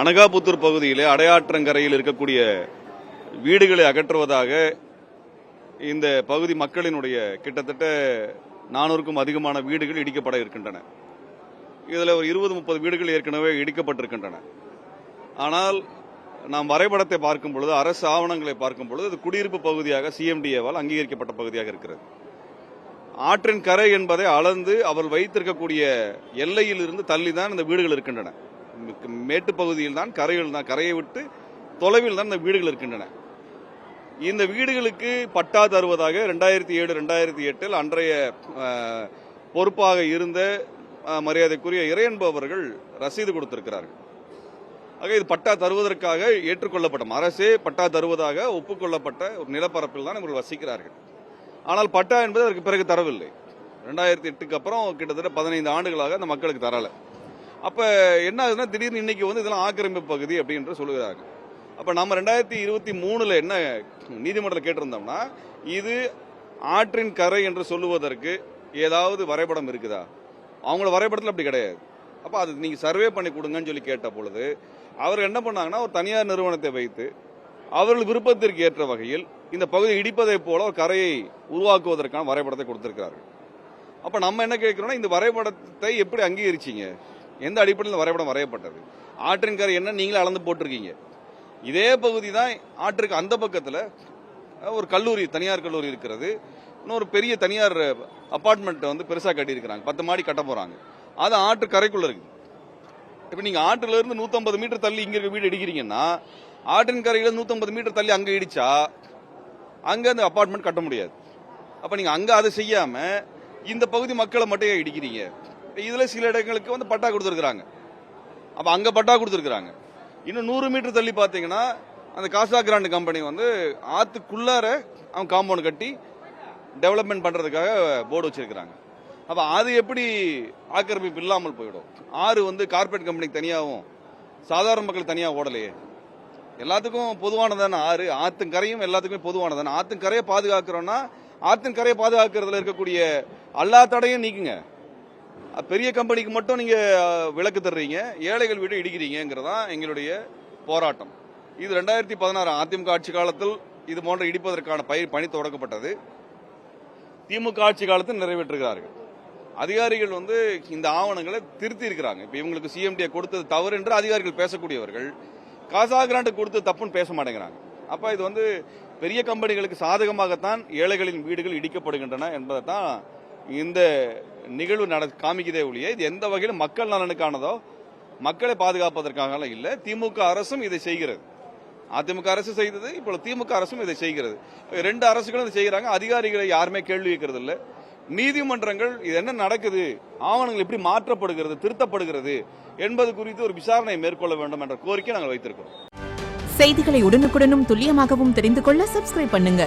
அனகாபுத்தூர் பகுதியிலே அடையாற்றங்கரையில் இருக்கக்கூடிய வீடுகளை அகற்றுவதாக இந்த பகுதி மக்களினுடைய கிட்டத்தட்ட 400க்கும் அதிகமான வீடுகள் இடிக்கப்பட இருக்கின்றன. இதில் ஒரு 20-30 வீடுகள் ஏற்கனவே இடிக்கப்பட்டிருக்கின்றன. ஆனால் நாம் வரைபடத்தை பார்க்கும் பொழுது, அரசு ஆவணங்களை பார்க்கும் பொழுது இது குடியிருப்பு பகுதியாக சிஎம்டிஏவால் அங்கீகரிக்கப்பட்ட பகுதியாக இருக்கிறது. ஆற்றின் கரை என்பதை அளந்து அவர்கள் வைத்திருக்கக்கூடிய எல்லையில் இருந்து தள்ளிதான் இந்த வீடுகள் இருக்கின்றன. மேட்டு பகுதியில் தான் கரையை விட்டு தொலைவில் தான் இந்த வீடுகள் இருக்கின்றன. இந்த வீடுகளுக்கு பட்டா தருவதாக 2007-2008 அன்றைய பொறுப்பாக இருந்த மரியாதைக்குரிய இறையன்பு அவர்கள் ரசீது கொடுத்திருக்கிறார்கள். ஆக இது பட்டா தருவதற்காக ஏற்றுக்கொள்ளப்பட்ட, அரசே பட்டா தருவதாக ஒப்புக்கொள்ளப்பட்ட ஒரு நிலப்பரப்பில் தான் இவர்கள் வசிக்கிறார்கள். ஆனால் பட்டா என்பது அதற்கு பிறகு தரவில்லை. 2008க்கு அப்புறம் கிட்டத்தட்ட 15 ஆண்டுகளாக அந்த மக்களுக்கு தரல. அப்ப என்ன ஆகுதுன்னா, திடீர்னு இன்னைக்கு இதெல்லாம் ஆக்கிரமிப்பு பகுதி அப்படின்னு சொல்லுகிறாங்க. அப்ப நம்ம 2023 என்ன நீதிமன்றத்தில் கேட்டிருந்தோம்னா, இது ஆற்றின் கரை என்று சொல்லுவதற்கு ஏதாவது வரைபடம் இருக்குதா? அவங்களோட வரைபடத்தில் அப்படி கிடையாது. அப்ப அது நீங்க சர்வே பண்ணி கொடுங்கன்னு சொல்லி கேட்ட பொழுது அவர் என்ன பண்ணாங்கன்னா, ஒரு தனியார் நிறுவனத்தை வைத்து அவர்கள் விருப்பத்திற்கு ஏற்ற வகையில் இந்த பகுதியை இடிப்பதை போல ஒரு கரையை உருவாக்குவதற்கான வரைபடத்தை கொடுத்திருக்கிறார்கள். அப்ப நம்ம என்ன கேட்கிறோம்னா, இந்த வரைபடத்தை எப்படி அங்கீகரிச்சீங்க? எந்த அடிப்படையில் வரைபடம் வரையப்பட்டது? ஆற்றின் கரை என்ன நீங்களே அளந்து போட்டிருக்கீங்க. இதே பகுதி தான் ஆற்றுக்கு அந்த பக்கத்தில் ஒரு கல்லூரி, தனியார் கல்லூரி இருக்கிறது. இன்னொரு பெரிய தனியார் அபார்ட்மெண்ட் பெருசாக கட்டியிருக்கிறாங்க. 10 மாடி கட்ட போறாங்க. அது ஆற்று கரைக்குள்ள இருக்கு. இப்ப நீங்க ஆற்றுல இருந்து 150 மீட்டர் தள்ளி இங்க இருக்க வீடு இடிக்கிறீங்கன்னா, ஆற்றின் கரையில 150 மீட்டர் தள்ளி அங்க இடிச்சா அங்க அந்த அபார்ட்மெண்ட் கட்ட முடியாது. அப்ப நீங்க அங்க அதை செய்யாம இந்த பகுதி மக்களை மட்டும் இடிக்கிறீங்க. இதுல சில இடங்களுக்கு பட்டா கொடுத்திருக்காங்க. அப்ப அங்க பட்டா கொடுத்திருக்காங்க. இன்னும் 100 மீட்டர் தள்ளி பாத்தீங்கன்னா அந்த காசா கிராண்ட் கம்பெனி ஆத்துக்குள்ளார அவங்க காம்பவுண்ட் கட்டி டெவலப்மெண்ட் பண்றதுக்காக போர்டு வச்சிருக்காங்க. அப்ப அது எப்படி ஆக்கிரமிப்பு இல்லாமல் போயிடும்? ஆறு கார்பரேட் கம்பெனிக்கு தனியாகவும் சாதாரண மக்கள் தனியா ஓடலையே. எல்லாத்துக்கும் பொதுவானதான ஆறு, ஆத்தின் கரையும் எல்லாத்துக்குமே பொதுவானதான. ஆத்தின் கரையை பாதுகாக்கிறோம்னா, ஆத்தின் கரையை பாதுகாக்கிறதுல இருக்கக்கூடிய எல்லா தடையும் நீக்குங்க. பெரிய கம்பெனிக்கு மட்டும் நீங்க விலக்கு தர்றீங்க, ஏழைகள் வீடு இடிக்கிறீங்கிறதா எங்களுடைய போராட்டம். இது 2016 அதிமுக ஆட்சி காலத்தில் இது போன்ற இடிப்பதற்கான பணி தொடங்கப்பட்டது. திமுக ஆட்சி காலத்தில் நிறைவேற்றுகிறார்கள். அதிகாரிகள் இந்த ஆவணங்களை திருத்தி இருக்கிறாங்க. இப்ப இவங்களுக்கு சிஎம்டிஏ கொடுத்தது தவறு என்று அதிகாரிகள் பேசக்கூடியவர்கள் காசா கிராண்ட் கொடுத்து தப்புன்னு பேச மாட்டேங்கிறாங்க. அப்ப இது பெரிய கம்பெனிகளுக்கு சாதகமாகத்தான் ஏழைகளின் வீடுகள் இடிக்கப்படுகின்றன என்பதை தான் இந்த நிகழ்வு காமிக்கதே ஒழிய இது எந்த வகையிலும் மக்கள் நலனுக்கானதோ, மக்களை பாதுகாப்பதற்காக இல்ல. திமுக அரசும் இதை செய்கிறது. அதிமுக அரசு செய்தது, இப்போ திமுக அரசும் இதை செய்கிறது. 2 அரசுகளும் இதை செய்யறாங்க. அதிகாரிகளை யாருமே கேள்வி கேட்கறது இல்ல. நீதிமன்றங்கள் இது என்ன நடக்குது, ஆவணங்கள் எப்படி மாற்றப்படுகிறது, திருத்தப்படுகிறது என்பது குறித்து ஒரு விசாரணை மேற்கொள்ள வேண்டும் என்ற கோரிக்கை நாங்கள் வைத்திருக்கிறோம். செய்திகளை உடனுக்குடனும் துல்லியமாகவும் தெரிந்து கொள்ள சப்ஸ்கிரைப் பண்ணுங்க.